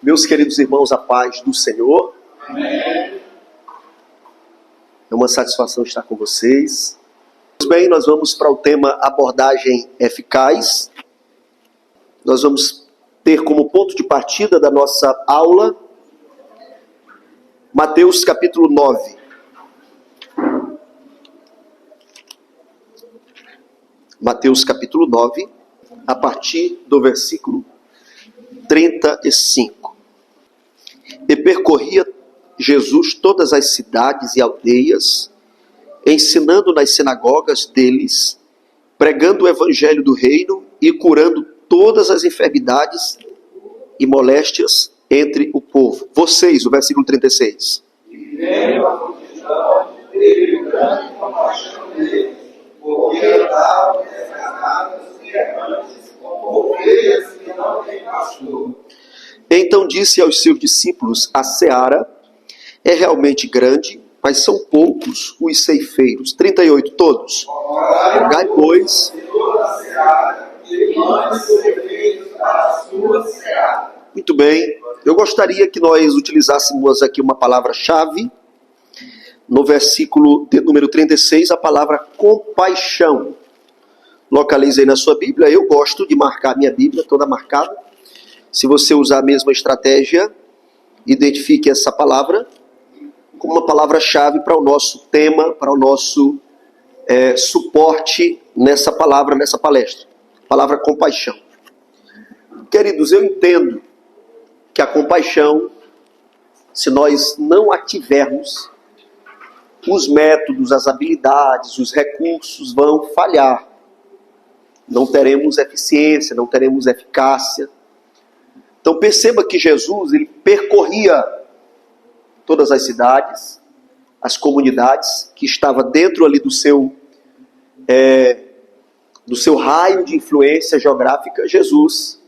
Meus queridos irmãos, a paz do Senhor. Amém. É uma satisfação estar com vocês. Bem, nós vamos para o tema abordagem eficaz. Nós vamos ter como ponto de partida da nossa aula Mateus capítulo 9. Mateus capítulo 9, a partir do versículo 35. E percorria Jesus todas as cidades e aldeias, ensinando nas sinagogas deles, pregando o evangelho do reino e curando todas as enfermidades e moléstias entre o povo. Vocês, o versículo 36. E veio a multidão, teve grande compaixão deles, porque andavam desgarrados e errantes, como ovelhas que não têm pastor. Então disse aos seus discípulos: a seara é realmente grande, mas são poucos os ceifeiros. 38, todos. Rogai, pois, Toda a seara, e mande ceifeiros para a sua seara. muito bem, eu gostaria que nós utilizássemos aqui uma palavra-chave. No versículo de número 36, a palavra compaixão. Localize aí na sua Bíblia. Eu gosto de marcar minha Bíblia, toda marcada. Se você usar a mesma estratégia, identifique essa palavra como uma palavra-chave para o nosso tema, para o nosso suporte nessa palavra, nessa palestra. Palavra compaixão. Queridos, eu entendo que a compaixão, se nós não a tivermos, os métodos, as habilidades, os recursos vão falhar. Não teremos eficiência, não teremos eficácia. Então perceba que Jesus, ele percorria todas as cidades, as comunidades que estavam dentro ali do seu raio de influência geográfica. Jesus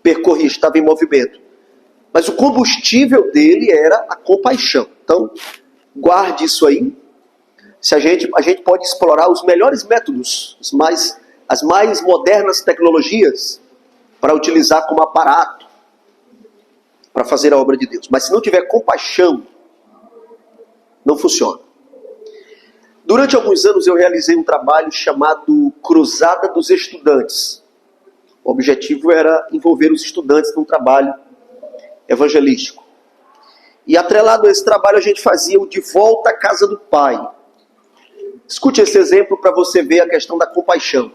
percorria, estava em movimento. Mas o combustível dele era a compaixão. Então, guarde isso aí. A gente pode explorar os melhores métodos, as mais modernas tecnologias para utilizar como aparato para fazer a obra de Deus. Mas se não tiver compaixão, não funciona. Durante alguns anos eu realizei um trabalho chamado Cruzada dos Estudantes. O objetivo era envolver os estudantes num trabalho evangelístico. E atrelado a esse trabalho a gente fazia o De Volta à Casa do Pai. Escute esse exemplo para você ver a questão da compaixão.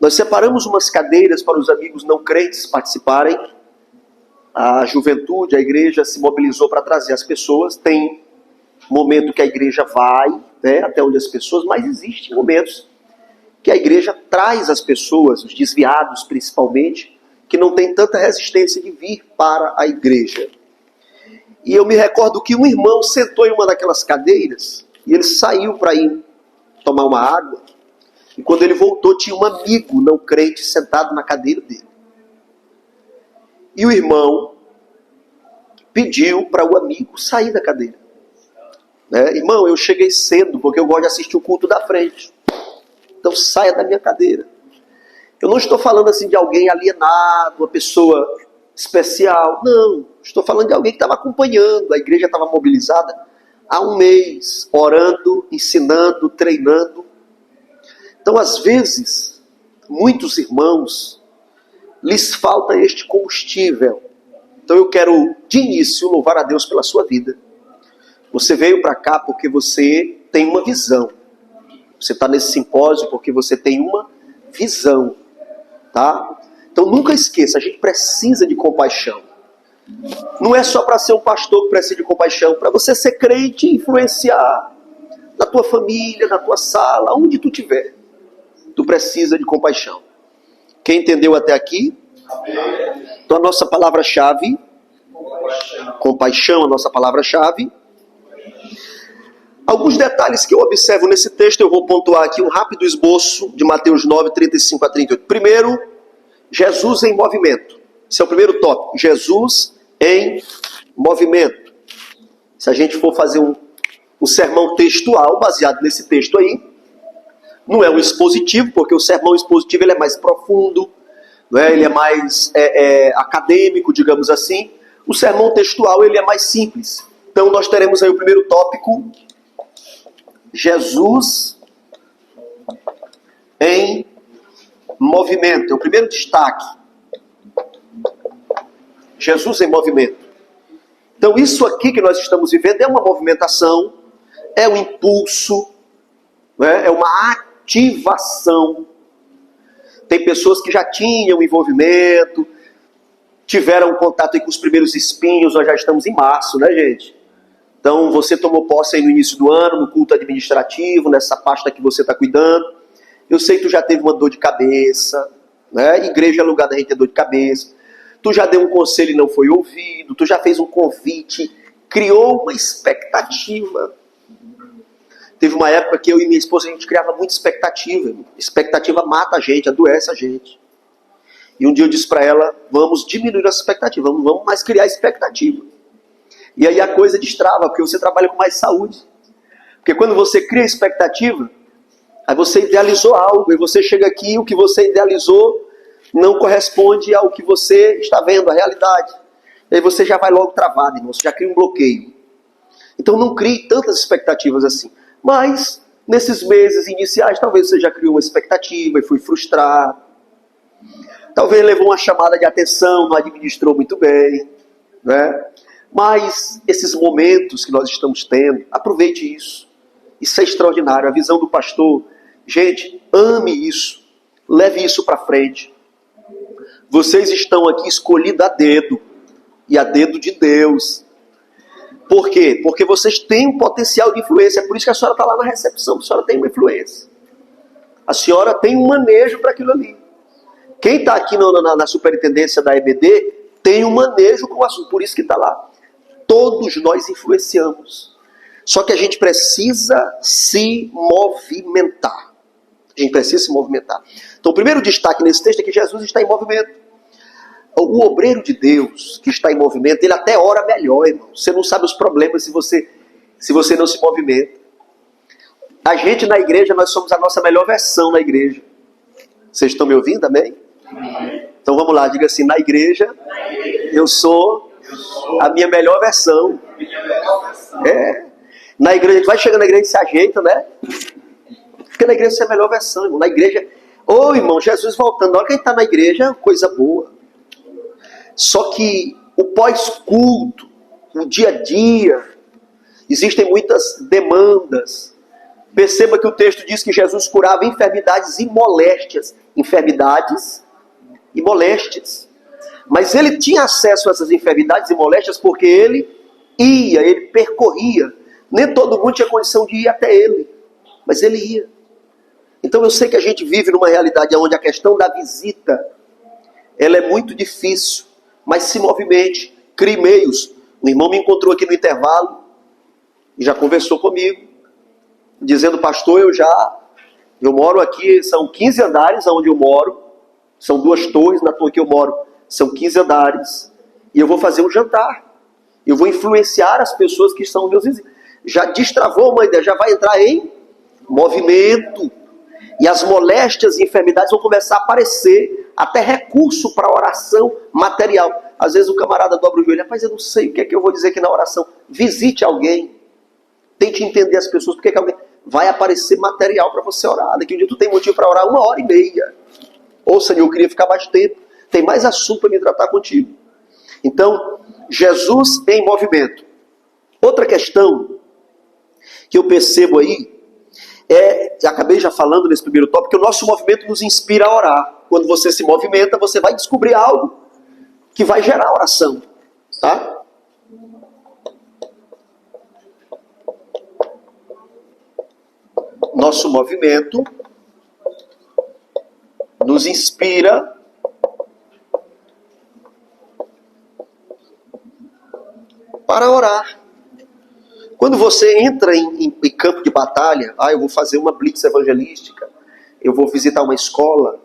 Nós separamos umas cadeiras para os amigos não crentes participarem. A juventude, a igreja se mobilizou para trazer as pessoas. Tem momento que a igreja vai, até onde as pessoas, mas existem momentos que a igreja traz as pessoas, os desviados principalmente, que não tem tanta resistência de vir para a igreja. E eu me recordo que um irmão sentou em uma daquelas cadeiras e ele saiu para ir tomar uma água. E quando ele voltou, tinha um amigo não crente sentado na cadeira dele. E o irmão pediu para o amigo sair da cadeira. Irmão, eu cheguei cedo porque eu gosto de assistir o culto da frente. Então saia da minha cadeira. Eu não estou falando assim de alguém alienado, uma pessoa especial. Não, estou falando de alguém que estava acompanhando. A igreja estava mobilizada há um mês, orando, ensinando, treinando. Então, às vezes, muitos irmãos, lhes falta este combustível. Então eu quero, de início, louvar a Deus pela sua vida. Você veio para cá porque você tem uma visão. Você está nesse simpósio porque você tem uma visão. Tá? Então nunca esqueça, a gente precisa de compaixão. Não é só para ser um pastor que precisa de compaixão. Para você ser crente e influenciar na tua família, na tua sala, onde tu estiver. Tu precisa de compaixão. Quem entendeu até aqui? Então a nossa palavra-chave, compaixão, a nossa palavra-chave. Alguns detalhes que eu observo nesse texto, eu vou pontuar aqui um rápido esboço de Mateus 9, 35 a 38. Primeiro, Jesus em movimento. Esse é o primeiro tópico. Jesus em movimento. Se a gente for fazer um sermão textual baseado nesse texto aí, não é um expositivo, porque o sermão expositivo ele é mais profundo, não é? Ele é mais acadêmico, digamos assim. O sermão textual ele é mais simples. Então nós teremos aí o primeiro tópico, Jesus em movimento. É o primeiro destaque. Jesus em movimento. Então isso aqui que nós estamos vivendo é uma movimentação, é um impulso, né? É uma ativação. Tem pessoas que já tinham envolvimento, tiveram contato aí com os primeiros espinhos. Nós já estamos em março, né, gente? Então você tomou posse aí no início do ano, no culto administrativo, nessa pasta que você está cuidando. Eu sei que tu já teve uma dor de cabeça, né? Igreja é lugar da gente ter dor de cabeça. Tu já deu um conselho e não foi ouvido, tu já fez um convite, criou uma expectativa. Teve uma época que eu e minha esposa, a gente criava muita expectativa. Expectativa mata a gente, adoece a gente. E um dia eu disse para ela, vamos diminuir a expectativa, não vamos mais criar expectativa. E aí a coisa destrava, porque você trabalha com mais saúde. Porque quando você cria expectativa, aí você idealizou algo, e você chega aqui, o que você idealizou não corresponde ao que você está vendo, a realidade. E aí você já vai logo travado, irmão, você já cria um bloqueio. Então não crie tantas expectativas assim. Mas, nesses meses iniciais, talvez você já criou uma expectativa e foi frustrado. Talvez levou uma chamada de atenção, não administrou muito bem, né? Mas esses momentos que nós estamos tendo, aproveite isso. Isso é extraordinário. A visão do pastor, gente, ame isso. Leve isso para frente. Vocês estão aqui escolhidos a dedo. E a dedo de Deus. Por quê? Porque vocês têm um potencial de influência. É por isso que a senhora está lá na recepção. A senhora tem uma influência. A senhora tem um manejo para aquilo ali. Quem está aqui na superintendência da EBD tem um manejo com o assunto. Por isso que está lá. Todos nós influenciamos. Só que a gente precisa se movimentar. A gente precisa se movimentar. Então o primeiro destaque nesse texto é que Jesus está em movimento. O obreiro de Deus que está em movimento, ele até ora melhor, irmão. Você não sabe os problemas se você não se movimenta. A gente na igreja, nós somos a nossa melhor versão na igreja. Vocês estão me ouvindo também? Então vamos lá, diga assim, na igreja, eu sou a minha melhor versão. É. Na igreja, a gente vai chegando na igreja e se ajeita, né? Porque na igreja você é a melhor versão, irmão. Na igreja, irmão, Jesus voltando. Na hora que a gente está na igreja, é uma coisa boa. Só que o pós-culto, o dia a dia, existem muitas demandas. Perceba que o texto diz que Jesus curava enfermidades e moléstias. Enfermidades e moléstias. Mas ele tinha acesso a essas enfermidades e moléstias porque ele percorria. Nem todo mundo tinha condição de ir até ele, mas ele ia. Então eu sei que a gente vive numa realidade onde a questão da visita, ela é muito difícil, mas se movimente, crie meios. O irmão me encontrou aqui no intervalo e já conversou comigo, dizendo, pastor, eu moro aqui, são 15 andares onde eu moro, são 2 torres, na torre que eu moro, são 15 andares, e eu vou fazer um jantar, eu vou influenciar as pessoas que são meus vizinhos. Já destravou uma ideia, já vai entrar em movimento, e as moléstias e enfermidades vão começar a aparecer, até recurso para oração material. Às vezes o camarada dobra o joelho, rapaz, eu não sei o que é que eu vou dizer aqui na oração. Visite alguém, tente entender as pessoas, porque que alguém vai aparecer material para você orar. Daqui um dia tu tem motivo para orar 1h30. Ou Senhor, eu queria ficar mais tempo, tem mais assunto para me tratar contigo. Então, Jesus em movimento. Outra questão que eu percebo aí, acabei já falando nesse primeiro tópico, que o nosso movimento nos inspira a orar. Quando você se movimenta, você vai descobrir algo que vai gerar oração. Tá? Nosso movimento nos inspira para orar. Quando você entra em campo de batalha, eu vou fazer uma blitz evangelística, eu vou visitar uma escola,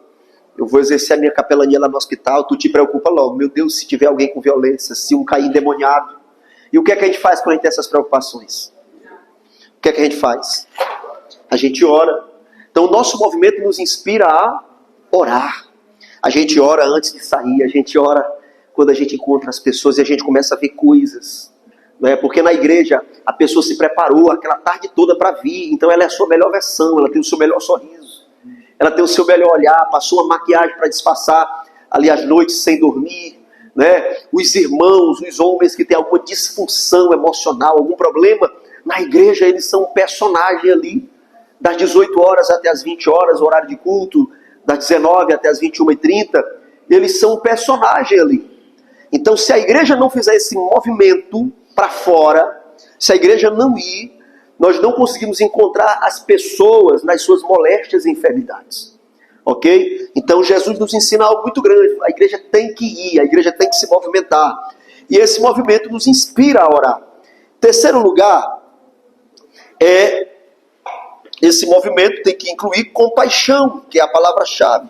eu vou exercer a minha capelania lá no hospital, tu te preocupa logo, meu Deus, se tiver alguém com violência, se um cair endemoniado. E o que é que a gente faz quando a gente tem essas preocupações? O que é que a gente faz? A gente ora. Então o nosso movimento nos inspira a orar. A gente ora antes de sair, a gente ora quando a gente encontra as pessoas e a gente começa a ver coisas. Né? Porque na igreja a pessoa se preparou aquela tarde toda para vir, então ela é a sua melhor versão, ela tem o seu melhor sorriso, ela tem o seu melhor olhar, passou uma maquiagem para disfarçar ali as noites sem dormir. Né? Os irmãos, os homens que têm alguma disfunção emocional, algum problema, na igreja eles são um personagem ali, das 18 horas até as 20 horas, o horário de culto, das 19 até as 21h30, eles são um personagem ali. Então, se a igreja não fizer esse movimento para fora, se a igreja não ir, nós não conseguimos encontrar as pessoas nas suas moléstias e enfermidades. Ok? Então Jesus nos ensina algo muito grande. A igreja tem que ir, a igreja tem que se movimentar. E esse movimento nos inspira a orar. Terceiro lugar, esse movimento tem que incluir compaixão, que é a palavra-chave.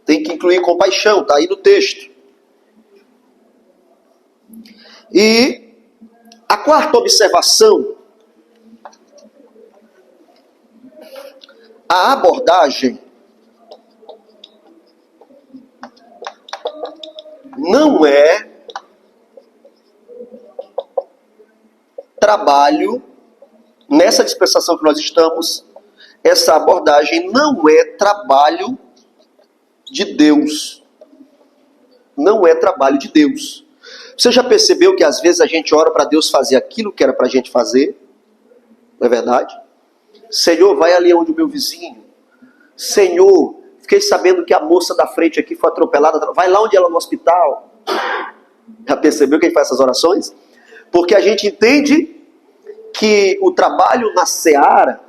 Tem que incluir compaixão, está aí no texto. E a quarta observação, a abordagem não é trabalho, nessa dispensação que nós estamos, essa abordagem não é trabalho de Deus. Não é trabalho de Deus. Você já percebeu que às vezes a gente ora para Deus fazer aquilo que era para a gente fazer? Não é verdade? Senhor, vai ali onde o meu vizinho. Senhor, fiquei sabendo que a moça da frente aqui foi atropelada. Vai lá onde ela no hospital. Já percebeu quem faz essas orações? Porque a gente entende que o trabalho na seara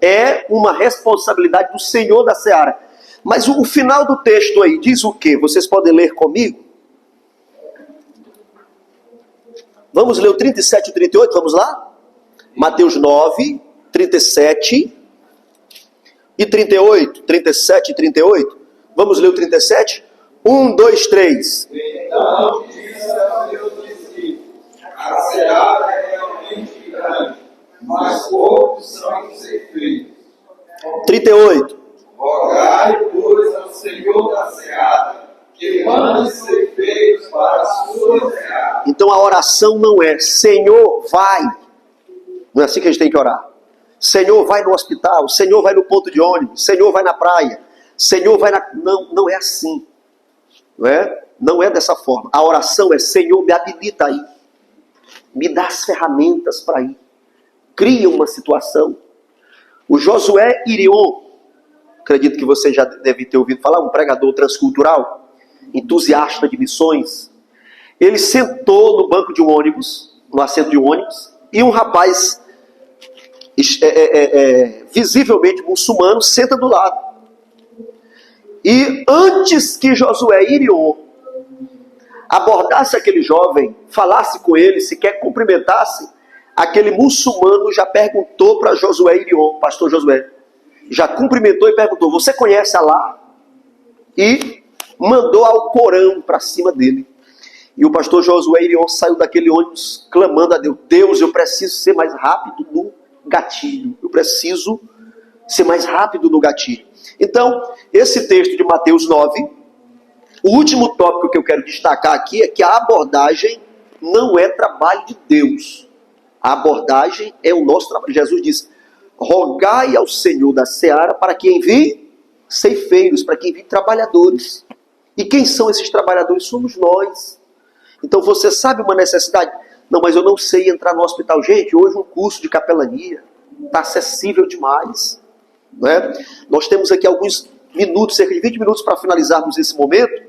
é uma responsabilidade do Senhor da seara. Mas o final do texto aí diz o quê? Vocês podem ler comigo? Vamos ler o 37 e o 38, vamos lá? Mateus 9, 37 e 38. 37 e 38. Vamos ler o 37? 1, 2, 3. Então disse a seus discípulos: a seara é realmente grande, mas poucos são os ceifeiros. 38. Rogai, pois, ao Senhor da seara, que mande ceifeiros para a sua seara. Então a oração não é Senhor, vai. Não é assim que a gente tem que orar. Senhor, vai no hospital. Senhor, vai no ponto de ônibus. Senhor, vai na praia. Senhor, vai na... Não é assim. Não é dessa forma. A oração é: Senhor, me habilita aí. Me dá as ferramentas para ir. Cria uma situação. O Josué Irion, acredito que você já deve ter ouvido falar, um pregador transcultural, entusiasta de missões. Ele sentou no banco de um ônibus, no assento de um ônibus, e um rapaz visivelmente muçulmano senta do lado. E antes que Josué Irion abordasse aquele jovem, falasse com ele, sequer cumprimentasse, aquele muçulmano já perguntou para Josué Irion, pastor Josué, já cumprimentou e perguntou: você conhece Alá? E mandou Alcorão para cima dele. E o pastor Josué Irion saiu daquele ônibus clamando a Deus: Deus, eu preciso ser mais rápido no gatilho. Eu preciso ser mais rápido no gatilho. Então, esse texto de Mateus 9, o último tópico que eu quero destacar aqui é que a abordagem não é trabalho de Deus. A abordagem é o nosso trabalho. Jesus disse: rogai ao Senhor da seara para que envie ceifeiros, para que envie trabalhadores. E quem são esses trabalhadores? Somos nós. Então você sabe uma necessidade? Não, mas eu não sei entrar no hospital. Gente, hoje um curso de capelania está acessível demais. Né? Nós temos aqui alguns minutos, cerca de 20 minutos para finalizarmos esse momento.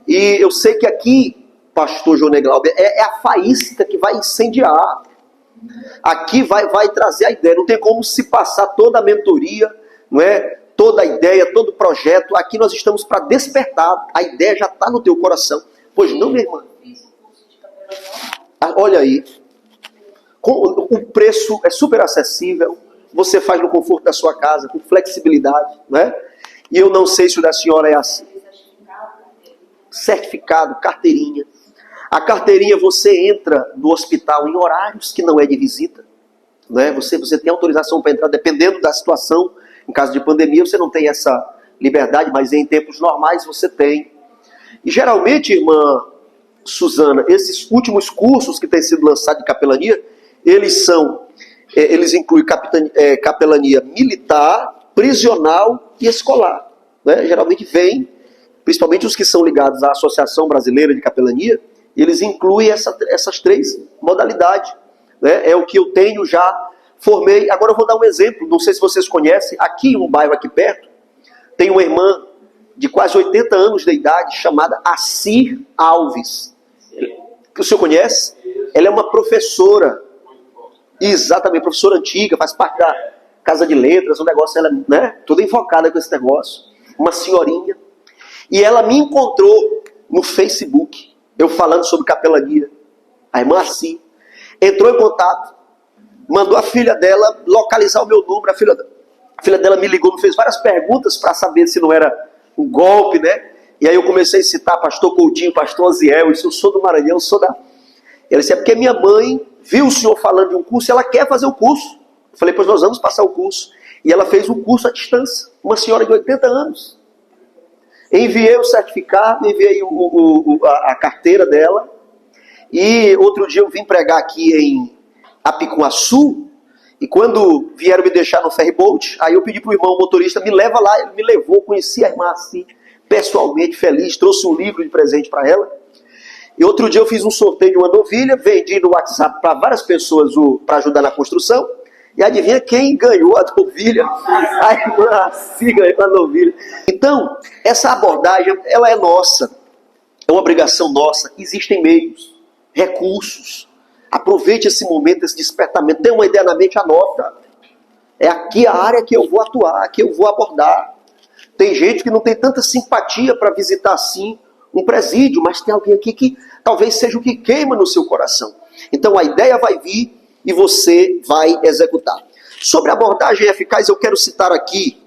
E eu sei que aqui, pastor João Glauber, é a faísca que vai incendiar. Aqui vai trazer a ideia. Não tem como se passar toda a mentoria, não é? Toda a ideia, todo o projeto. Aqui nós estamos para despertar. A ideia já está no teu coração. Pois não, minha irmã? Olha aí. O preço é super acessível. Você faz no conforto da sua casa, com flexibilidade, né? E eu não sei se o da senhora é assim. Certificado, carteirinha. A carteirinha, você entra no hospital em horários que não é de visita, né? Você tem autorização para entrar, dependendo da situação. Em caso de pandemia, você não tem essa liberdade, mas em tempos normais você tem. E geralmente, irmã Suzana, esses últimos cursos que têm sido lançados de capelania, eles incluem capelania militar, prisional e escolar. Né? Geralmente vem, principalmente os que são ligados à Associação Brasileira de Capelania, eles incluem essas três modalidades. Né? É o que eu tenho já formei. Agora eu vou dar um exemplo, não sei se vocês conhecem, aqui em um bairro aqui perto, tem uma irmã de quase 80 anos de idade, chamada Acir Alves. Que o senhor conhece? Ela é uma professora, exatamente, professora antiga, faz parte da Casa de Letras, um negócio, ela, né, toda invocada com esse negócio, uma senhorinha. E ela me encontrou no Facebook, eu falando sobre capelania. A irmã Acir entrou em contato, mandou a filha dela localizar o meu número, a filha dela me ligou, me fez várias perguntas para saber se não era um golpe, né? E aí eu comecei a citar pastor Coutinho, pastor Aziel, isso eu sou do Maranhão, eu sou da... Ela disse, é porque minha mãe viu o senhor falando de um curso e ela quer fazer o curso. Eu falei, pois nós vamos passar o curso. E ela fez um curso à distância, uma senhora de 80 anos. Enviei o certificado, enviei a carteira dela, e outro dia eu vim pregar aqui em Apicum-Açu, e quando vieram me deixar no ferryboat, aí eu pedi para o irmão motorista, me leva lá, ele me levou, conheci a irmã assim, pessoalmente, feliz, trouxe um livro de presente para ela. E outro dia eu fiz um sorteio de uma novilha, vendi no WhatsApp para várias pessoas para ajudar na construção, e adivinha quem ganhou a novilha? A irmã assim ganhou a novilha. Então, essa abordagem, ela é nossa, é uma obrigação nossa, existem meios, recursos. Aproveite esse momento, esse despertamento. Tem uma ideia na mente, anota. É aqui a área que eu vou atuar, que eu vou abordar. Tem gente que não tem tanta simpatia para visitar assim um presídio, mas tem alguém aqui que talvez seja o que queima no seu coração. Então a ideia vai vir e você vai executar. Sobre a abordagem eficaz, eu quero citar aqui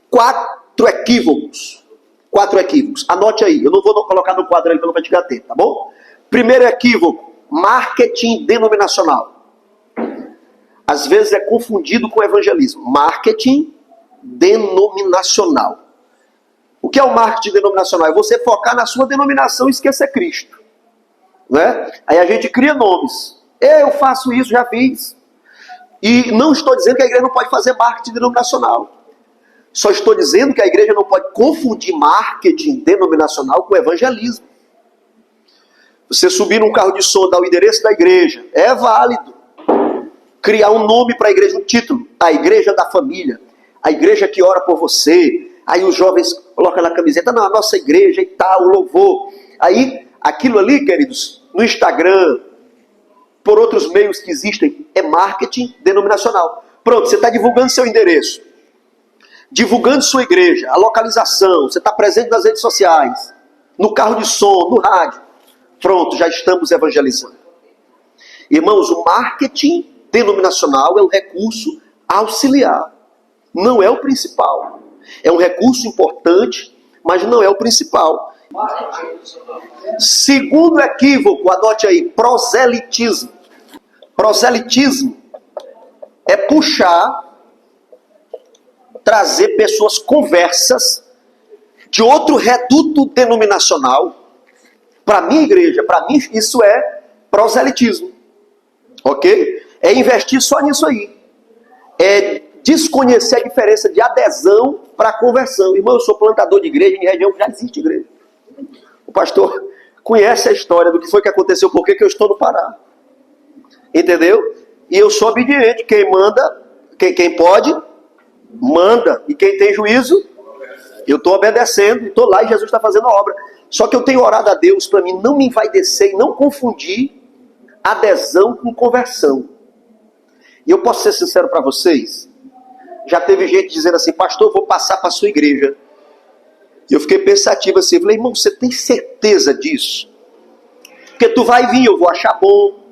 4 equívocos. 4 equívocos. Anote aí, eu não vou colocar no quadro aí para não te gater, tá bom? Primeiro equívoco. Marketing denominacional. Às vezes é confundido com evangelismo. Marketing denominacional. O que é o marketing denominacional? É você focar na sua denominação e esquecer Cristo. Né? Aí a gente cria nomes. Eu faço isso, já fiz. E não estou dizendo que a igreja não pode fazer marketing denominacional. Só estou dizendo que a igreja não pode confundir marketing denominacional com evangelismo. Você subir num carro de som, dar o endereço da igreja, é válido. Criar um nome para a igreja, um título, a igreja da família, a igreja que ora por você. Aí os jovens colocam na camiseta, não, a nossa igreja e tal, o louvor. Aí, aquilo ali, queridos, no Instagram, por outros meios que existem, é marketing denominacional. Pronto, você está divulgando seu endereço, divulgando sua igreja, a localização, você está presente nas redes sociais, no carro de som, no rádio. Pronto, já estamos evangelizando. Irmãos, o marketing denominacional é um recurso auxiliar. Não é o principal. É um recurso importante, mas não é o principal. Segundo equívoco, anote aí, proselitismo. Proselitismo é puxar, trazer pessoas conversas de outro reduto denominacional para minha igreja. Para mim isso é proselitismo. Ok? É investir só nisso aí. É desconhecer a diferença de adesão para conversão. Irmão, eu sou plantador de igreja, em região que já existe igreja. O pastor conhece a história do que foi que aconteceu, por que eu estou no Pará. Entendeu? E eu sou obediente. Quem manda, quem pode, manda. E quem tem juízo, eu estou obedecendo. E estou lá e Jesus está fazendo a obra. Só que eu tenho orado a Deus para mim não me envaidecer e não confundir adesão com conversão. E eu posso ser sincero para vocês? Já teve gente dizendo assim, pastor, eu vou passar para a sua igreja. E eu fiquei pensativo assim, falei, irmão, você tem certeza disso? Porque tu vai vir, eu vou achar bom.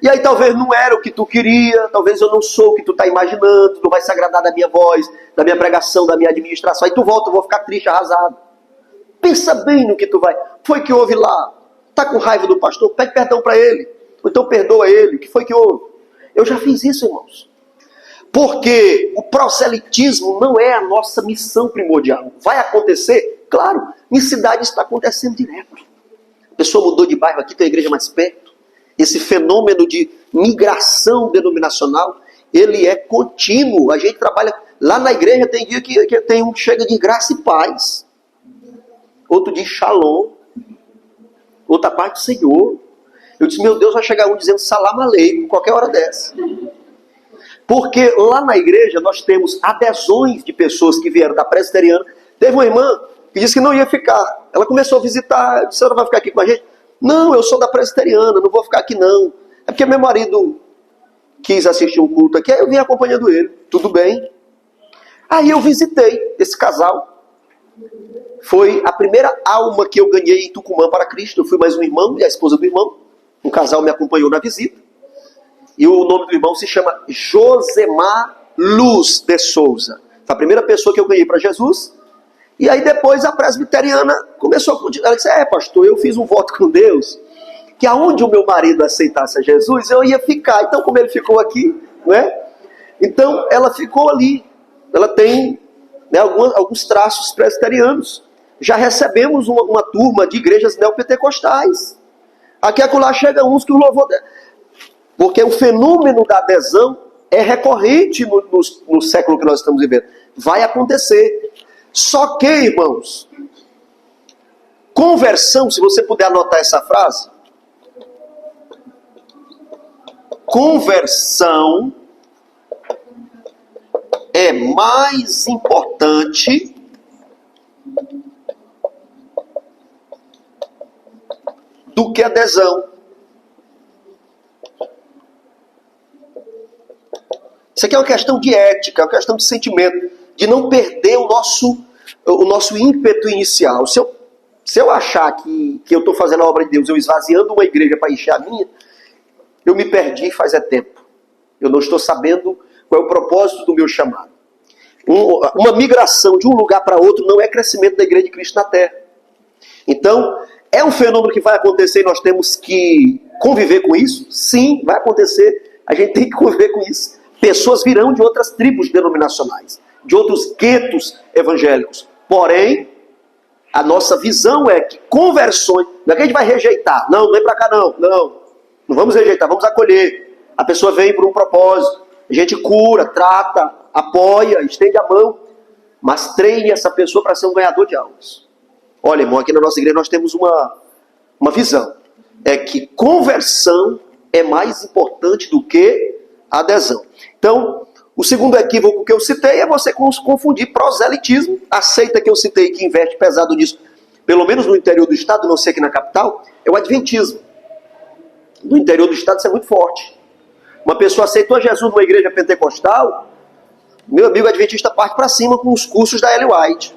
E aí talvez não era o que tu queria, talvez eu não sou o que tu está imaginando, não vai se agradar da minha voz, da minha pregação, da minha administração. Aí tu volta, eu vou ficar triste, arrasado. Pensa bem no que tu vai. Foi que houve lá? Tá com raiva do pastor? Pede perdão para ele. Ou então perdoa ele. O que foi que houve? Eu já fiz isso, irmãos. Porque o proselitismo não é a nossa missão primordial. Vai acontecer? Claro, em cidades está acontecendo direto. A pessoa mudou de bairro, aqui tem a igreja mais perto. Esse fenômeno de migração denominacional, ele é contínuo. A gente trabalha... Lá na igreja tem dia que tem um que chega de graça e paz. Outro diz shalom. Outra parte do Senhor. Eu disse, meu Deus, vai chegar um dizendo salam aleikum, qualquer hora dessa. Porque lá na igreja nós temos adesões de pessoas que vieram da presbiteriana. Teve uma irmã que disse que não ia ficar. Ela começou a visitar, disse, ela vai ficar aqui com a gente? Não, eu sou da presbiteriana, não vou ficar aqui não. É porque meu marido quis assistir um culto aqui, aí eu vim acompanhando ele. Tudo bem. Aí eu visitei esse casal. Foi a primeira alma que eu ganhei em Tucumã para Cristo. Eu fui mais um irmão e a esposa do irmão. Um casal me acompanhou na visita. E o nome do irmão se chama Josemar Luz de Souza. Foi a primeira pessoa que eu ganhei para Jesus. E aí depois a presbiteriana começou a continuar. Ela disse, pastor, eu fiz um voto com Deus, que aonde o meu marido aceitasse a Jesus, eu ia ficar. Então como ele ficou aqui, né? Então ela ficou ali. Ela tem, né, alguns traços presbiterianos. Já recebemos uma turma de igrejas neopentecostais. Aqui e acolá chega uns que o louvor... Porque o fenômeno da adesão é recorrente no século que nós estamos vivendo. Vai acontecer. Só que, irmãos, conversão, se você puder anotar essa frase, conversão é mais importante do que adesão. Isso aqui é uma questão de ética, é uma questão de sentimento, de não perder o nosso ímpeto inicial. Se eu achar que eu estou fazendo a obra de Deus, eu esvaziando uma igreja para encher a minha, eu me perdi faz tempo. Eu não estou sabendo qual é o propósito do meu chamado. Uma migração de um lugar para outro não é crescimento da igreja de Cristo na terra. Então, é um fenômeno que vai acontecer e nós temos que conviver com isso? Sim, vai acontecer. A gente tem que conviver com isso. Pessoas virão de outras tribos denominacionais, de outros guetos evangélicos. Porém, a nossa visão é que conversões... Não é que a gente vai rejeitar. Não vem para cá não. Não vamos rejeitar, vamos acolher. A pessoa vem por um propósito. A gente cura, trata, apoia, estende a mão. Mas treine essa pessoa para ser um ganhador de almas. Olha, irmão, aqui na nossa igreja nós temos uma visão. É que conversão é mais importante do que adesão. Então, o segundo equívoco que eu citei é você confundir proselitismo, a seita que eu citei que investe pesado nisso, pelo menos no interior do estado, não sei aqui na capital, é o adventismo. No interior do estado isso é muito forte. Uma pessoa aceitou Jesus numa igreja pentecostal, meu amigo adventista parte para cima com os cursos da Ellen White.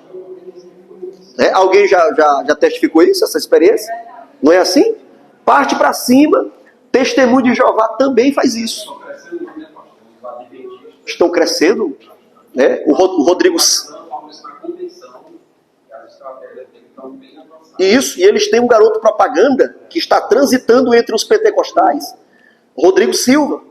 Né? Alguém já testificou isso, essa experiência? Não é assim? Parte para cima, Testemunho de Jeová também faz isso. Estão crescendo, né? O Rodrigo... Isso, e eles têm um garoto propaganda que está transitando entre os pentecostais, Rodrigo Silva.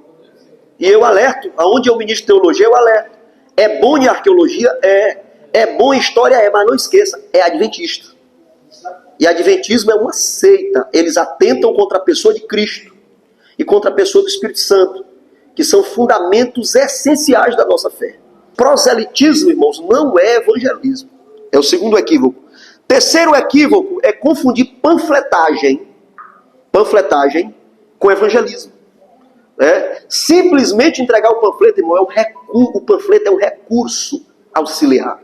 E eu alerto, aonde eu ministro teologia, eu alerto. É bom em arqueologia? É bom em história? Mas não esqueça, é adventista. E adventismo é uma seita. Eles atentam contra a pessoa de Cristo e contra a pessoa do Espírito Santo, que são fundamentos essenciais da nossa fé. Proselitismo, irmãos, não é evangelismo. É o segundo equívoco. Terceiro equívoco é confundir panfletagem com evangelismo. Simplesmente entregar o panfleto, irmão, o panfleto é um recurso auxiliar.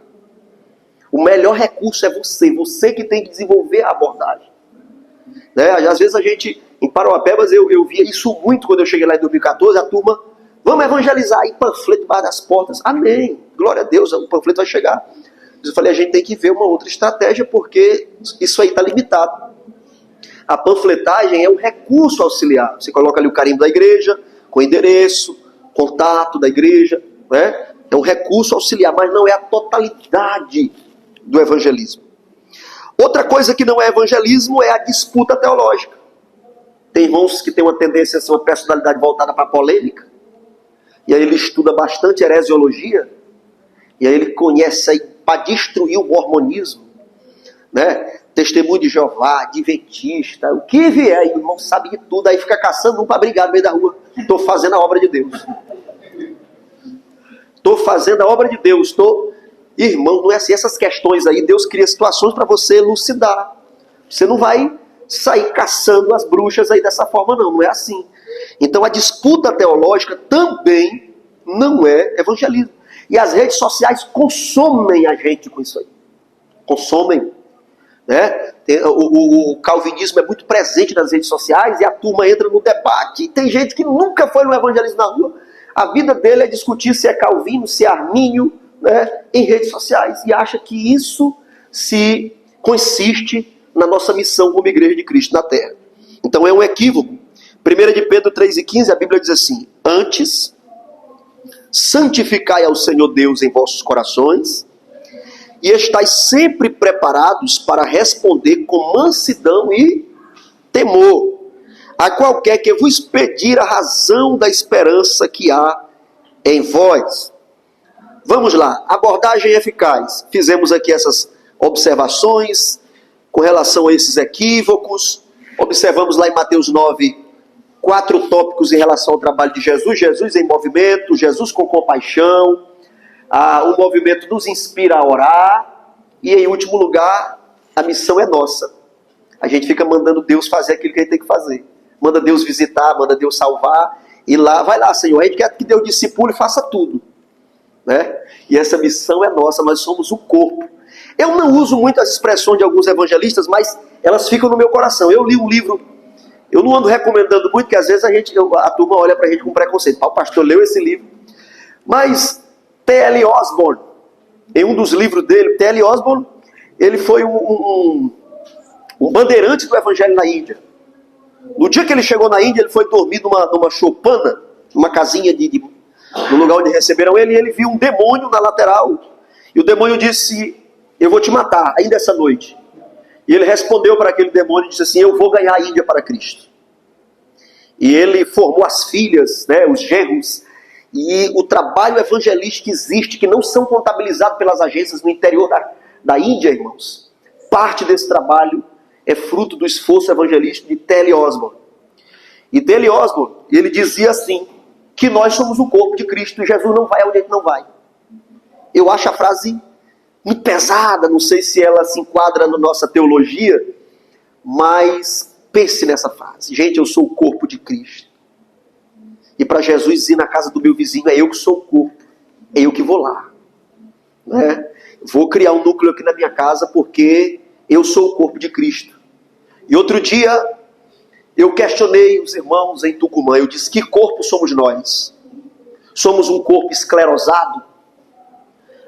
O melhor recurso é você que tem que desenvolver a abordagem. Às vezes a gente, em Parauapebas, eu via isso muito quando eu cheguei lá em 2014, a turma, vamos evangelizar, aí panfleto debaixo das portas, amém, glória a Deus, o panfleto vai chegar. Eu falei, a gente tem que ver uma outra estratégia, porque isso aí está limitado. A panfletagem é um recurso auxiliar. Você coloca ali o carimbo da igreja, com endereço, contato da igreja, né? É um recurso auxiliar, mas não é a totalidade do evangelismo. Outra coisa que não é evangelismo é a disputa teológica. Tem irmãos que têm uma tendência a ser uma personalidade voltada para a polêmica. e aí ele estuda bastante heresiologia, e aí ele conhece aí para destruir o mormonismo, né? Testemunho de Jeová, adventista, o que vier, aí o irmão sabe de tudo, aí fica caçando um para brigar no meio da rua. Estou fazendo a obra de Deus. Estou fazendo a obra de Deus. Irmão, não é assim. Essas questões aí, Deus cria situações para você elucidar. Você não vai sair caçando as bruxas aí dessa forma, não. Não é assim. Então a disputa teológica também não é evangelismo. E as redes sociais consomem a gente com isso aí. Consomem. Né? O calvinismo é muito presente nas redes sociais e a turma entra no debate. E tem gente que nunca foi no evangelismo na rua. A vida dele é discutir se é calvino, se é armínio, né, em redes sociais. E acha que isso se consiste na nossa missão como igreja de Cristo na terra. Então é um equívoco. 1 de Pedro 3,15, a Bíblia diz assim: antes, santificai ao Senhor Deus em vossos corações, e estais sempre preparados para responder com mansidão e temor a qualquer que vos pedir a razão da esperança que há em vós. Vamos lá, abordagem eficaz. Fizemos aqui essas observações com relação a esses equívocos. Observamos lá em Mateus 9, 4 tópicos em relação ao trabalho de Jesus. Jesus em movimento, Jesus com compaixão. O movimento nos inspira a orar. E em último lugar, a missão é nossa. A gente fica mandando Deus fazer aquilo que a gente tem que fazer. Manda Deus visitar, manda Deus salvar. E lá, vai lá, Senhor, a gente quer que Deus discipule e faça tudo. Né? E essa missão é nossa, nós somos o corpo. Eu não uso muito as expressões de alguns evangelistas, mas elas ficam no meu coração. Eu li um livro, eu não ando recomendando muito, porque às vezes a turma olha pra gente com preconceito. O pastor leu esse livro. Mas T.L. Osborne, em um dos livros dele, T.L. Osborne, ele foi um bandeirante do evangelho na Índia. No dia que ele chegou na Índia, ele foi dormir numa choupana, numa casinha no lugar onde receberam ele, e ele viu um demônio na lateral. E o demônio disse: eu vou te matar ainda essa noite. E ele respondeu para aquele demônio e disse assim: eu vou ganhar a Índia para Cristo. E ele formou as filhas, né, os genros. E o trabalho evangelístico existe, que não são contabilizados pelas agências no interior da Índia, irmãos. Parte desse trabalho é fruto do esforço evangelístico de T.L. Osborne. E T.L. Osborne, ele dizia assim, que nós somos o corpo de Cristo e Jesus não vai onde ele não vai. Eu acho a frase muito pesada, não sei se ela se enquadra na nossa teologia, mas pense nessa frase. Gente, eu sou o corpo de Cristo. E para Jesus ir na casa do meu vizinho, é eu que sou o corpo, é eu que vou lá. Né? Vou criar um núcleo aqui na minha casa porque eu sou o corpo de Cristo. E outro dia, eu questionei os irmãos em Tucumã. Eu disse: que corpo somos nós? Somos um corpo esclerosado?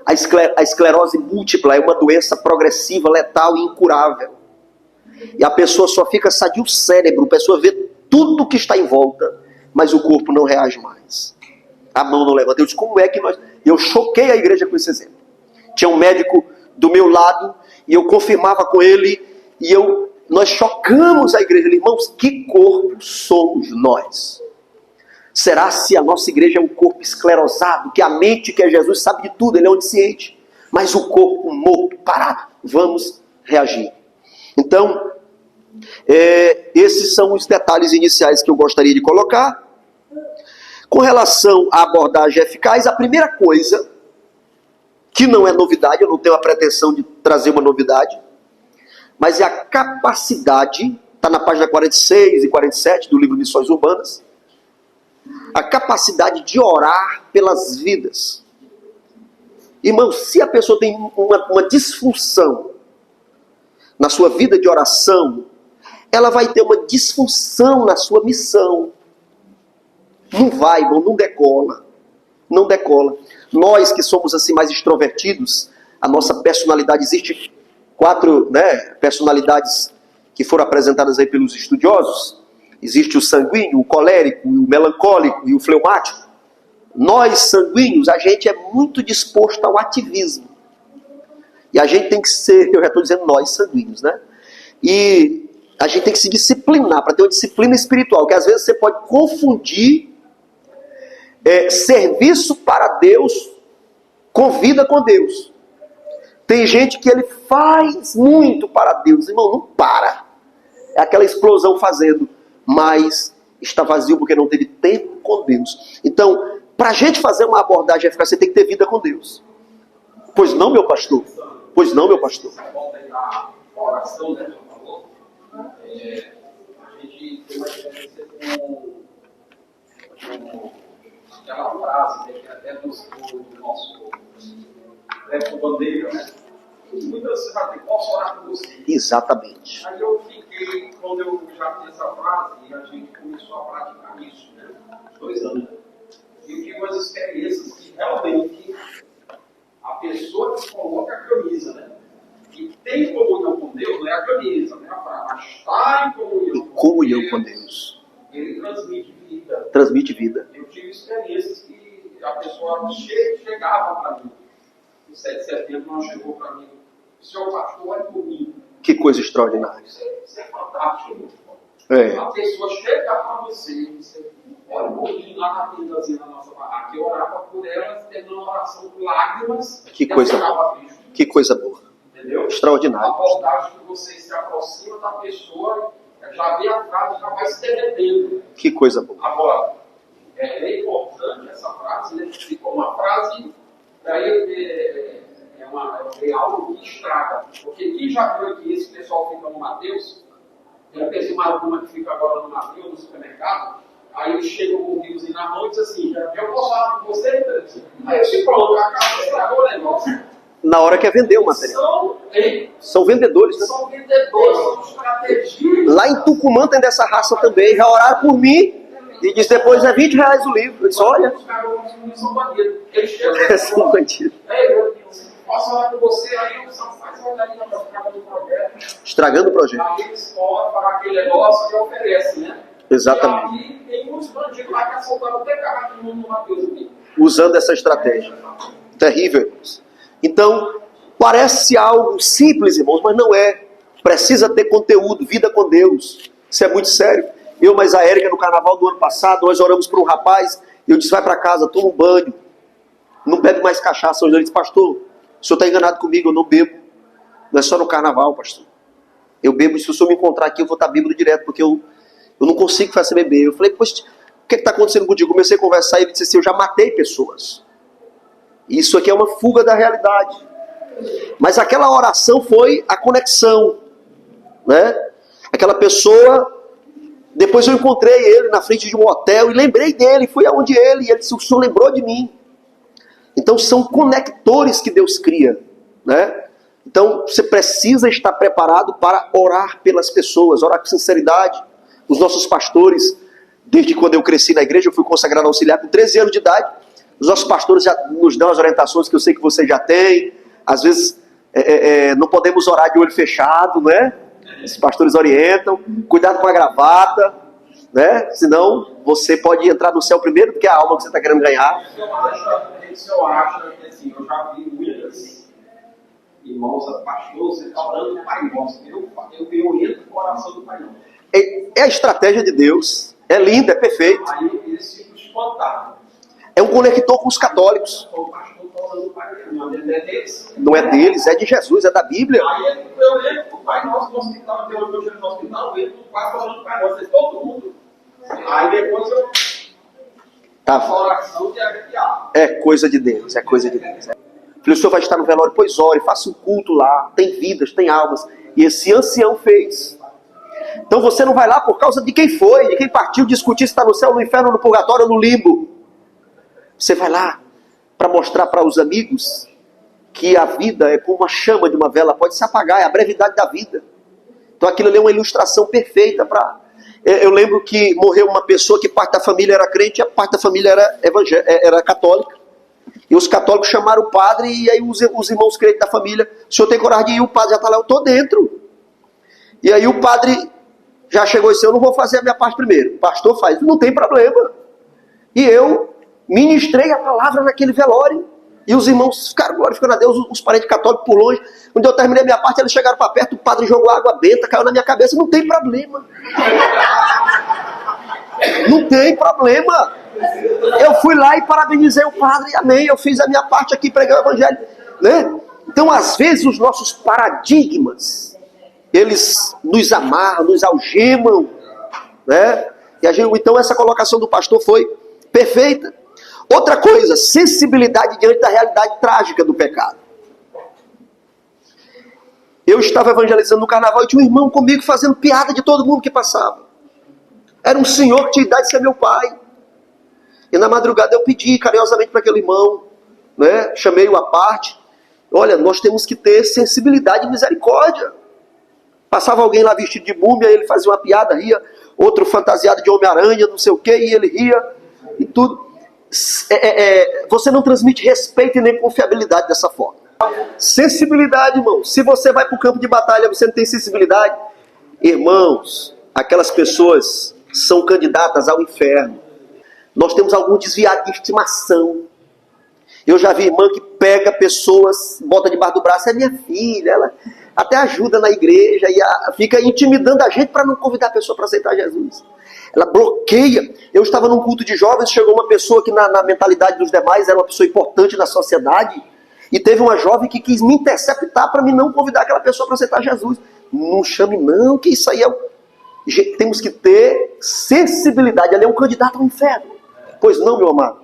A esclerose múltipla é uma doença progressiva, letal e incurável. E a pessoa só fica sadia o cérebro, a pessoa vê tudo que está em volta, mas o corpo não reage mais. A mão não levanta. Eu disse: como é que nós... Eu choquei a igreja com esse exemplo. Tinha um médico do meu lado, e eu confirmava com ele, e nós chocamos a igreja. Irmãos, que corpo somos nós? Será se a nossa igreja é um corpo esclerosado, que a mente, que é Jesus, sabe de tudo, ele é onisciente, mas o corpo morto, parado? Vamos reagir. Então, esses são os detalhes iniciais que eu gostaria de colocar. Com relação à abordagem eficaz, a primeira coisa, que não é novidade, eu não tenho a pretensão de trazer uma novidade, mas é a capacidade, está na página 46 e 47 do livro Missões Urbanas, a capacidade de orar pelas vidas. Irmão, se a pessoa tem uma disfunção na sua vida de oração, ela vai ter uma disfunção na sua missão. Não vai, irmão, não decola. Não decola. Nós que somos assim mais extrovertidos, a nossa personalidade, existe 4 personalidades que foram apresentadas aí pelos estudiosos. Existe o sanguíneo, o colérico, o melancólico e o fleumático. Nós sanguíneos, a gente é muito disposto ao ativismo. E a gente tem que ser, eu já estou dizendo nós sanguíneos, né? E a gente tem que se disciplinar, para ter uma disciplina espiritual, que às vezes você pode confundir serviço para Deus com vida com Deus. Tem gente que ele faz muito para Deus, irmão, não para. É aquela explosão fazendo, mas está vazio porque não teve tempo com Deus. Então, para a gente fazer uma abordagem eficaz, você tem que ter vida com Deus. Pois não, meu pastor? Pois não, meu pastor? A oração, né, que falou, a gente tem uma experiência com aquela frase, né, que até do nosso bandeira, né? Muitas vezes vai ter, posso orar com você? Exatamente. Aí eu fiquei, quando eu já fiz essa frase, a gente começou a praticar isso, né? 2 anos. E eu tive umas experiências que realmente a pessoa que coloca a camisa, né? E tem comunhão com Deus, não é a camisa, né? Mas está em comunhão com Deus. Ele transmite vida. Transmite vida. Eu tive experiências que a pessoa chegava para mim. No 7 de setembro, ela chegou para mim. Senhor pastor, olha por mim. Que coisa extraordinária. Isso é fantástico. É. A pessoa chega para você e você olha por mim lá na tendazinha da nossa barraca. Eu orava por elas, tendo uma oração com lágrimas. Que coisa boa. Que coisa boa. Entendeu? Extraordinário. A abordagem que você se aproxima da pessoa, já vê a frase, já vai se derretendo. Que coisa boa. Agora, é importante essa frase, né? Ficou uma frase, daí é algo que estraga. Porque quem já viu aqui, esse pessoal fica no Mateus, eu pensei uma turma que fica agora no Mateus, no supermercado, aí eles chegam com o livrozinho na mão e dizem assim, eu posso falar com você? Aí eu se pronto, acaba, estragou o negócio. Na hora que é vender o material. São vendedores, né? São vendedores, são estrategistas. Lá em Tucumã tem dessa raça também. Já oraram por mim e diz depois é R$20 o livro. Eu disse, olha. Os caras são bandidos. Eles chegam São bandidos. Posso falar com você? Aí o São faz uma olhadinha para ficar no projeto. Estragando o projeto. Aí eles podem falar aquele negócio que oferece, né? Exatamente. E aí tem muitos bandidos lá que assaltaram até carro aqui no Mateus aqui. Usando essa estratégia. Terrível, irmãos. Então, parece algo simples, irmãos, mas não é. Precisa ter conteúdo, vida com Deus. Isso é muito sério. Eu, mas a Érica, no carnaval do ano passado, nós oramos por um rapaz, eu disse, vai para casa, toma um banho, não bebe mais cachaça. Ele disse, pastor, o senhor está enganado comigo, eu não bebo. Não é só no carnaval, pastor. Eu bebo, se o senhor me encontrar aqui, eu vou estar bêbado direto, porque eu não consigo fazer beber. Eu falei, poxa, o que está acontecendo contigo? Comecei a conversar e ele disse assim, eu já matei pessoas. Isso aqui é uma fuga da realidade. Mas aquela oração foi a conexão, né? Aquela pessoa, depois eu encontrei ele na frente de um hotel e lembrei dele, fui aonde ele, e ele disse, o senhor lembrou de mim. Então são conectores que Deus cria, né? Então você precisa estar preparado para orar pelas pessoas, orar com sinceridade. Os nossos pastores, desde quando eu cresci na igreja, eu fui consagrado auxiliar com 13 anos de idade. Os nossos pastores já nos dão as orientações que eu sei que vocês já têm. Às vezes não podemos orar de olho fechado, né? Os pastores orientam. Cuidado com a gravata, né? Senão você pode entrar no céu primeiro, porque é a alma que você está querendo ganhar. Eu acho que assim, eu já vi muitas irmãos, pastores, você está orando do Pai Nosso. Eu entro no coração do Pai Nosso. É a estratégia de Deus. É linda, é perfeito. Aí eles ficam espantados. É um conector com os católicos. O pastor está orando do Pai Nosso. Não é deles. Não é deles, é de Jesus, é da Bíblia. Aí eu entro no Pai Nosso no hospital, eu chego no hospital, eu entro no quarto orando do Pai Nosso. Todo mundo. Aí depois eu... Tá. Oração de arrepiar. É coisa de Deus, é coisa de Deus. Falei, o senhor vai estar no velório, pois ore, faça um culto lá, tem vidas, tem almas. E esse ancião fez. Então você não vai lá por causa de quem foi, de quem partiu, discutir se está no céu, no inferno, no purgatório ou no limbo. Você vai lá para mostrar para os amigos que a vida é como uma chama de uma vela, pode se apagar, é a brevidade da vida. Então aquilo ali é uma ilustração perfeita para... Eu lembro que morreu uma pessoa que parte da família era crente e a parte da família era católica. E os católicos chamaram o padre e aí os irmãos crentes da família, o senhor tem coragem de ir? O padre já está lá, eu estou dentro. E aí o padre já chegou e disse, eu não vou fazer a minha parte primeiro. O pastor faz, não tem problema. E eu ministrei a palavra naquele velório. E os irmãos ficaram glorificando a Deus, os parentes católicos por longe. Quando eu terminei a minha parte, eles chegaram para perto, o padre jogou água benta, caiu na minha cabeça. Não tem problema. Não tem problema. Eu fui lá e parabenizei o padre, amém, eu fiz a minha parte aqui, preguei o evangelho, né? Então, às vezes, os nossos paradigmas, eles nos amarram, nos algemam, né? Então, essa colocação do pastor foi perfeita. Outra coisa, sensibilidade diante da realidade trágica do pecado. Eu estava evangelizando no carnaval e tinha um irmão comigo fazendo piada de todo mundo que passava. Era um senhor que tinha idade de ser meu pai. E na madrugada eu pedi carinhosamente para aquele irmão, né? Chamei-o à parte. Olha, nós temos que ter sensibilidade e misericórdia. Passava alguém lá vestido de múmia, ele fazia uma piada, ria. Outro fantasiado de Homem-Aranha, não sei o quê, e ele ria. E tudo. Você não transmite respeito e nem confiabilidade dessa forma. Sensibilidade, irmão. Se você vai para o campo de batalha, você não tem sensibilidade. Irmãos, aquelas pessoas são candidatas ao inferno. Nós temos algum desviado de estimação. Eu já vi irmã que pega pessoas, bota debaixo do braço, é minha filha, ela até ajuda na igreja e fica intimidando a gente para não convidar a pessoa para aceitar Jesus. Ela bloqueia. Eu estava num culto de jovens, chegou uma pessoa que na mentalidade dos demais era uma pessoa importante na sociedade, e teve uma jovem que quis me interceptar para me não convidar aquela pessoa para aceitar Jesus. Não chame não, que isso aí temos que ter sensibilidade. Ela é um candidato ao inferno. Pois não, meu amado?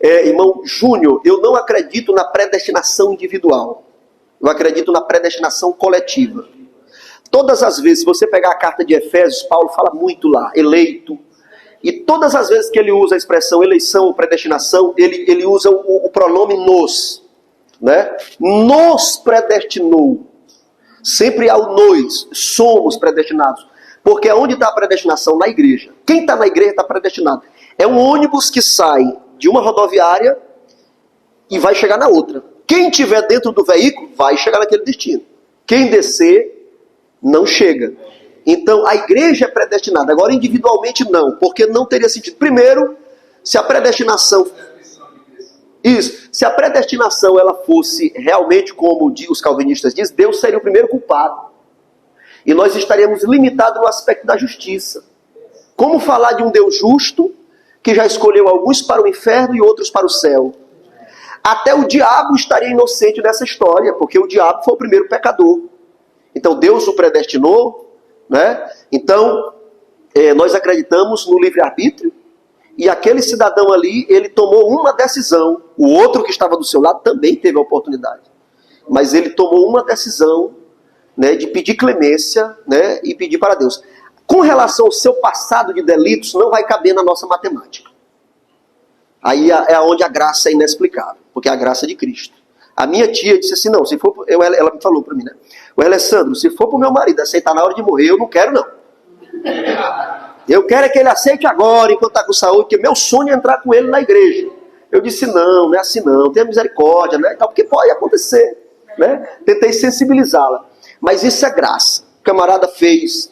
Irmão Júnior, eu não acredito na predestinação individual. Eu acredito na predestinação coletiva. Todas as vezes, se você pegar a carta de Efésios, Paulo fala muito lá, eleito. E todas as vezes que ele usa a expressão eleição ou predestinação, ele usa o pronome nos. Né? Nos predestinou. Sempre há o nós, somos predestinados. Porque onde está a predestinação? Na igreja. Quem está na igreja está predestinado. É um ônibus que sai de uma rodoviária e vai chegar na outra. Quem estiver dentro do veículo vai chegar naquele destino. Quem descer, não chega. Então, a igreja é predestinada. Agora, individualmente, não. Porque não teria sentido. Primeiro, se a predestinação... Se a predestinação ela fosse realmente como os calvinistas dizem, Deus seria o primeiro culpado. E nós estaríamos limitados no aspecto da justiça. Como falar de um Deus justo que já escolheu alguns para o inferno e outros para o céu? Até o diabo estaria inocente dessa história, porque o diabo foi o primeiro pecador. Então Deus o predestinou, né? Então nós acreditamos no livre-arbítrio, e aquele cidadão ali, ele tomou uma decisão. O outro que estava do seu lado também teve a oportunidade. Mas ele tomou uma decisão, né, de pedir clemência, né, e pedir para Deus. Com relação ao seu passado de delitos, não vai caber na nossa matemática. Aí é onde a graça é inexplicável, porque é a graça de Cristo. A minha tia disse assim, não, se for, ela me falou para mim, né? O Alessandro, se for para o meu marido aceitar na hora de morrer, eu não quero não. Eu quero é que ele aceite agora, enquanto está com saúde, porque meu sonho é entrar com ele na igreja. Eu disse, não é assim não, tenha misericórdia, né? Porque pode acontecer, né? Tentei sensibilizá-la. Mas isso é graça. O camarada fez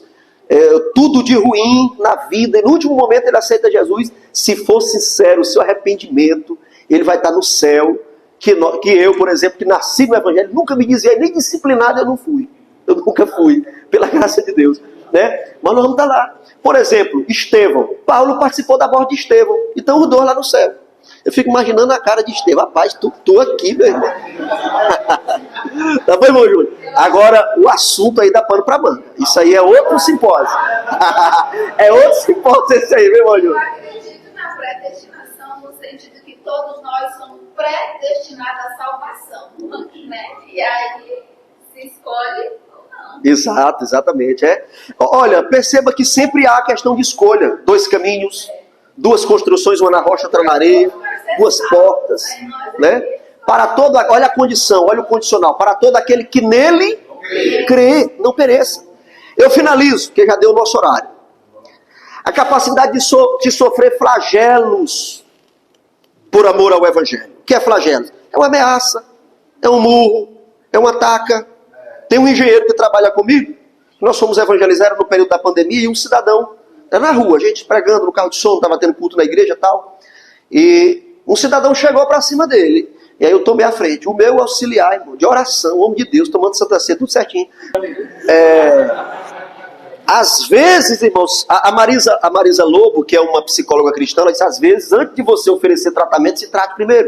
tudo de ruim na vida, e no último momento ele aceita Jesus. Se for sincero, o seu arrependimento, ele vai estar no céu. Que eu, por exemplo, que nasci no Evangelho, nunca me dizia, nem disciplinado eu não fui. Eu nunca fui, pela graça de Deus. Né? Mas nós vamos estar lá. Por exemplo, Estevão. Paulo participou da morte de Estevão. Então os dois lá no céu. Eu fico imaginando a cara de Estevão. Rapaz, tu aqui, meu irmão. Tá bom, irmão Júlio? Agora, o assunto aí dá pano pra manga. Isso aí é outro simpósio. É outro simpósio esse aí, meu irmão Júlio? Eu acredito na predestinação no sentido que todos nós somos predestinados à salvação. Né? E aí se escolhe... Exato, exatamente. Olha, perceba que sempre há a questão de escolha. 2 caminhos, 2 construções, uma na rocha, outra na areia, 2 portas, né? Para todo, olha a condição, olha o condicional. Para todo aquele que nele crê, não pereça. Eu finalizo, que já deu o nosso horário. A capacidade de sofrer flagelos por amor ao Evangelho. O que é flagelo? É uma ameaça, é um murro, é uma taca. Tem um engenheiro que trabalha comigo, nós fomos evangelizar no período da pandemia, e um cidadão, na rua, a gente pregando no carro de som, estava tendo culto na igreja e tal, e um cidadão chegou para cima dele, e aí eu tomei a frente, o meu auxiliar, irmão, de oração, homem de Deus, tomando Santa Ceia, tudo certinho. Às vezes, irmãos, a Marisa Lobo, que é uma psicóloga cristã, ela disse, às vezes, antes de você oferecer tratamento, se trate primeiro.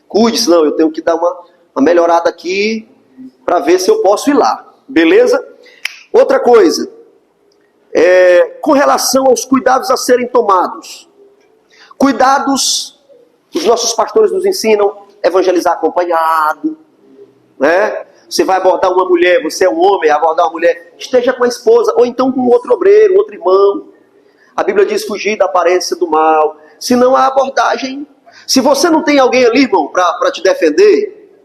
Cuide, senão eu tenho que dar uma melhorada aqui para ver se eu posso ir lá. Beleza? Outra coisa, com relação aos cuidados a serem tomados. Cuidados, os nossos pastores nos ensinam, evangelizar acompanhado, né? Você vai abordar uma mulher, você é um homem, abordar uma mulher, esteja com a esposa, ou então com outro obreiro, outro irmão. A Bíblia diz fugir da aparência do mal. Se não há abordagem. Se você não tem alguém ali, irmão, para te defender,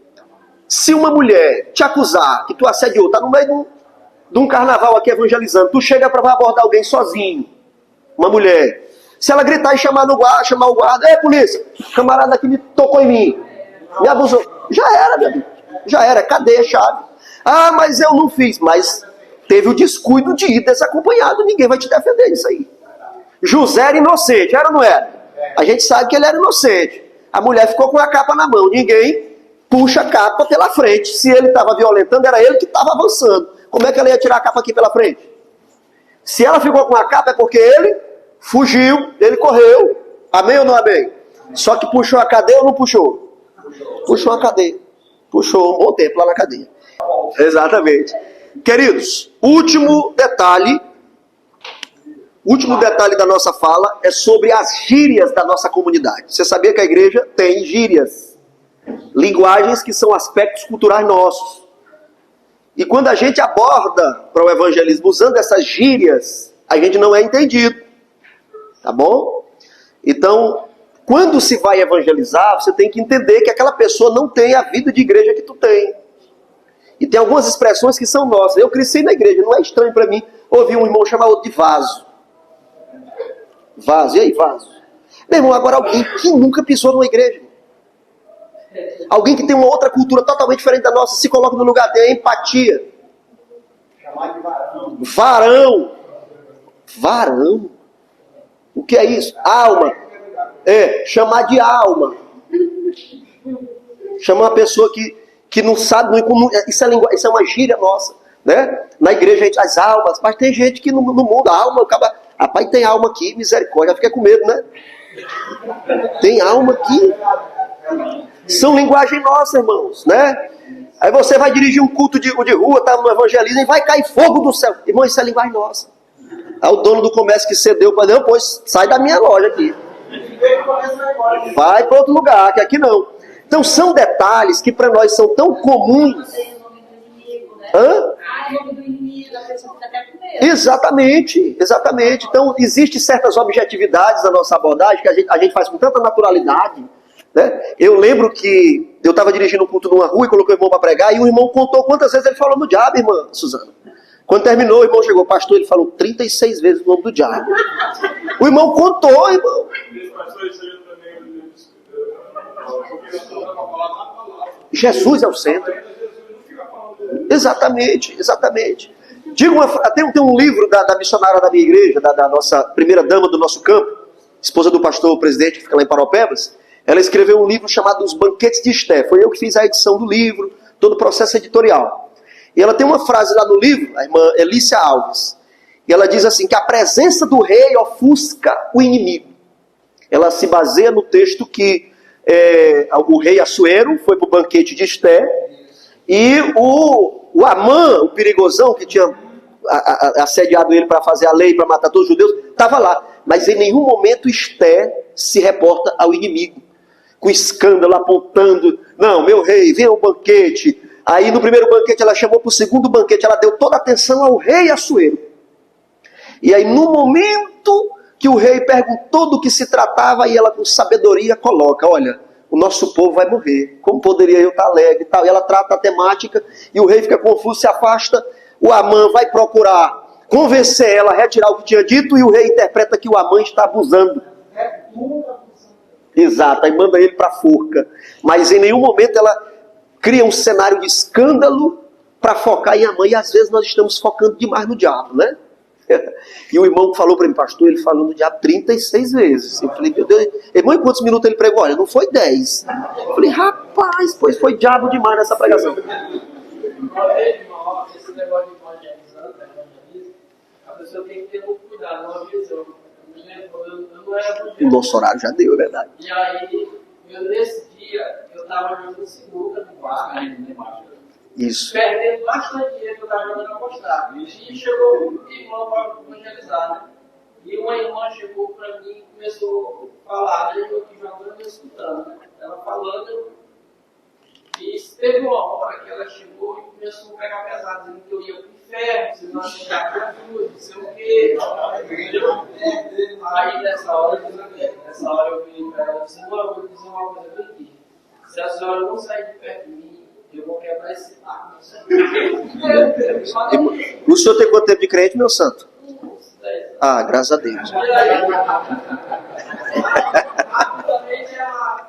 se uma mulher te acusar que tu assediou, está no meio de um carnaval aqui evangelizando, tu chega para abordar alguém sozinho, uma mulher, se ela gritar e chamar o guarda, ei polícia, camarada aqui me tocou em mim, me abusou, já era, meu amigo, já era, cadê a chave? Ah, mas eu não fiz, mas teve o descuido de ir desacompanhado, ninguém vai te defender disso aí. José era inocente, era ou não era? A gente sabe que ele era inocente. A mulher ficou com a capa na mão, ninguém puxa a capa pela frente. Se ele estava violentando, era ele que estava avançando. Como é que ela ia tirar a capa aqui pela frente? Se ela ficou com a capa é porque ele fugiu, ele correu. Amém ou não amém? Só que puxou a cadeia ou não puxou? Puxou a cadeia. Puxou um bom tempo lá na cadeia. Exatamente. Queridos, último detalhe da nossa fala é sobre as gírias da nossa comunidade. Você sabia que a igreja tem gírias? Linguagens que são aspectos culturais nossos. E quando a gente aborda para o evangelismo usando essas gírias, a gente não é entendido. Tá bom? Então, quando se vai evangelizar, você tem que entender que aquela pessoa não tem a vida de igreja que tu tem. E tem algumas expressões que são nossas. Eu cresci na igreja, não é estranho para mim ouvir um irmão chamar outro de vaso. Vaso, e aí vaso? Meu irmão, agora alguém que nunca pisou numa igreja. Alguém que tem uma outra cultura totalmente diferente da nossa, se coloca no lugar dele, empatia. Chamar de varão. Varão. Varão? O que é isso? Alma. Chamar de alma. Chamar uma pessoa que não sabe, isso é uma gíria nossa. Né? Na igreja a gente as almas, mas tem gente que no mundo, a alma, rapaz, tem alma aqui, misericórdia, fica com medo, né? Tem alma aqui. São linguagem nossa, irmãos, né? Aí você vai dirigir um culto de rua, tá no evangelismo, e vai cair fogo do céu. Irmão, isso é linguagem nossa. Aí o dono do comércio que cedeu para Deus, pois sai da minha loja aqui. Vai para outro lugar, que aqui não. Então são detalhes que para nós são tão comuns. Hã? Exatamente. Então, existem certas objetividades da nossa abordagem que a gente faz com tanta naturalidade. Né? Eu lembro que eu estava dirigindo um culto numa rua e coloquei o irmão para pregar, e o irmão contou quantas vezes ele falou no diabo, irmã Suzana. Quando terminou, o irmão chegou, pastor, ele falou 36 vezes o nome do diabo. O irmão contou, irmão. Jesus é o centro. Exatamente. Tem um livro da missionária da minha igreja, da nossa primeira dama do nosso campo, esposa do pastor presidente que fica lá em Paropebas. Ela escreveu um livro chamado Os Banquetes de Esté. Foi eu que fiz a edição do livro, todo o processo editorial. E ela tem uma frase lá no livro, a irmã Elícia Alves, e ela diz assim, que a presença do rei ofusca o inimigo. Ela se baseia no texto que o rei Assuero foi para o banquete de Esté, e o Amã, o perigosão que tinha assediado ele para fazer a lei, para matar todos os judeus, estava lá. Mas em nenhum momento Esté se reporta ao inimigo, com escândalo, apontando, não, meu rei, vem ao banquete. Aí no primeiro banquete ela chamou para o segundo banquete, ela deu toda a atenção ao rei Assuero. E aí no momento que o rei perguntou do que se tratava, e ela com sabedoria coloca, olha, o nosso povo vai morrer, como poderia eu estar alegre e tal. E ela trata a temática, e o rei fica confuso, se afasta, o Amã vai procurar convencer ela a retirar o que tinha dito, e o rei interpreta que o Amã está abusando. Exato, aí manda ele para a forca. Mas em nenhum momento ela cria um cenário de escândalo para focar em Amã, e às vezes nós estamos focando demais no diabo, né? E o irmão falou para mim, pastor, ele falou no diabo 36 vezes. Eu falei, meu Deus, irmão, em quantos minutos ele pregou? Olha, não foi 10. Eu falei, rapaz, pois foi diabo demais nessa pregação. Esse negócio de evangelizando, a pessoa tem que ter muito cuidado, uma visão. Eu não era O nosso horário já deu, é verdade. E aí, nesse dia, eu estava jogando sinuca no bar, Isso. perdendo bastante dinheiro que eu estava jogando apostado. E chegou um irmão para evangelizar, né? E uma irmã chegou para mim e começou a falar, né? Eu aqui jogando e escutando, né? Ela falando, e teve uma hora que ela chegou e começou a pegar pesado, dizendo que eu ia pro inferno, se não achar Jesus, não sei o quê. Aí nessa hora eu vim para ela e disse, eu vou dizer uma coisa bem aqui. Se a senhora não sair de perto de mim, eu vou quebrar esse taco. O senhor tem quanto tempo de crente, meu santo? Ah, graças a Deus. E aí, rapidamente,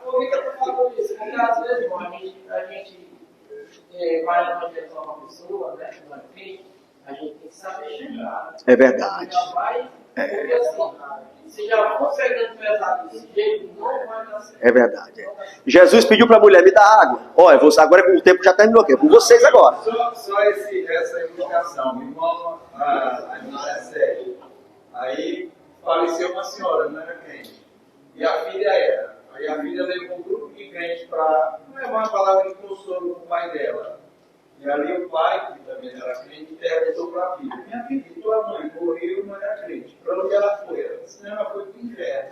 por que eu estou falando isso? Porque às vezes, irmão, a gente vai evangelizar uma pessoa, né? A gente tem que saber chegar. É verdade. Porque assim, se já for pegando pesado desse jeito, não vai dar certo. É verdade. Jesus pediu para a mulher, me dá água. Olha, agora o tempo já terminou aqui, é com vocês agora. Só essa indicação. Minha irmã, a irmã é séria. Aí faleceu uma senhora, não era crente. E a filha era. Aí a filha levou um grupo de crentes para levar uma palavra de consolo para o pai dela. E ali o pai, que também era crente, perguntou para a filha: minha filha, tua mãe morreu, não era crente. Para onde ela foi? Ela disse: não, ela foi para o inferno.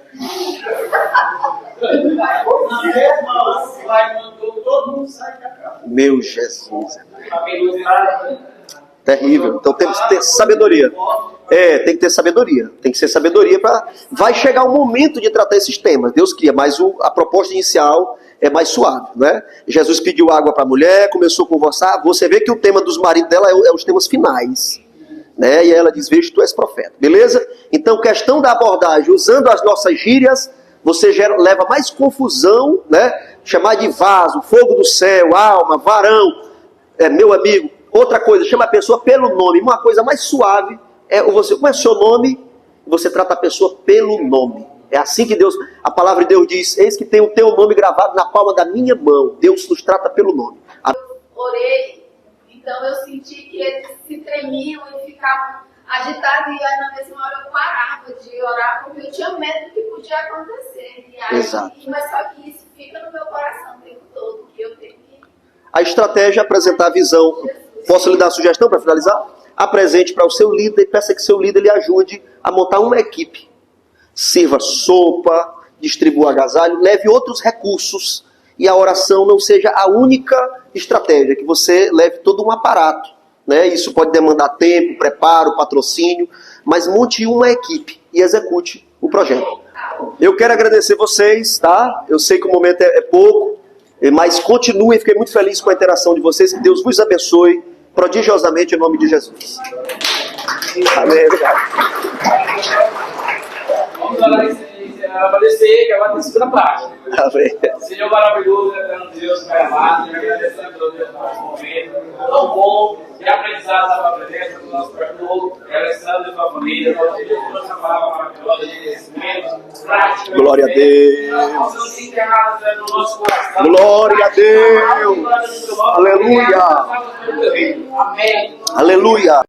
Vai, mandou todo mundo sair da casa. Meu Jesus. Terrível. Então temos que ter sabedoria. Tem que ter sabedoria. Tem que ser sabedoria para... Vai chegar o momento de tratar esses temas. Deus queria, mas a proposta inicial é mais suave, né? Jesus pediu água para a mulher, começou a conversar. Você vê que o tema dos maridos dela é os temas finais, né? E aí ela diz: veja, tu és profeta. Beleza? Então, questão da abordagem, usando as nossas gírias, você leva mais confusão, né? Chamar de vaso, fogo do céu, alma, varão, meu amigo. Outra coisa, chama a pessoa pelo nome. Uma coisa mais suave é você, como é o seu nome? Você trata a pessoa pelo nome. É assim que Deus, a palavra de Deus diz: eis que tem o teu nome gravado na palma da minha mão. Deus nos trata pelo nome. Eu orei, então eu senti que eles se tremiam e ficavam agitados, e aí na mesma hora eu parava de orar, porque eu tinha medo do que podia acontecer. E aí, Exato. Mas só que isso fica no meu coração o tempo todo, que eu tenho que... A estratégia é apresentar a visão. Posso lhe dar uma sugestão para finalizar? Apresente para o seu líder e peça que seu líder lhe ajude a montar uma equipe. Sirva sopa, distribua agasalho, leve outros recursos. E a oração não seja a única estratégia, que você leve todo um aparato, né? Isso pode demandar tempo, preparo, patrocínio, mas monte uma equipe e execute o projeto. Eu quero agradecer vocês, tá? Eu sei que o momento é pouco, mas continuem, fiquei muito feliz com a interação de vocês, que Deus vos abençoe prodigiosamente em nome de Jesus. Amém. Vamos orar e agradecer, que agora tem a segunda parte. Amém. Senhor maravilhoso, eterno Deus, Pai amado, e agradecemos a Deus por esse momento tão bom de aprendizado da tua presença do nosso pastor, Alessandro e sua família. Nós pedimos por essa palavra maravilhosa de conhecimento, prática. Glória a Deus. Nós vamos enterrar no nosso coração. Glória a Deus. Aleluia. Amém. Aleluia.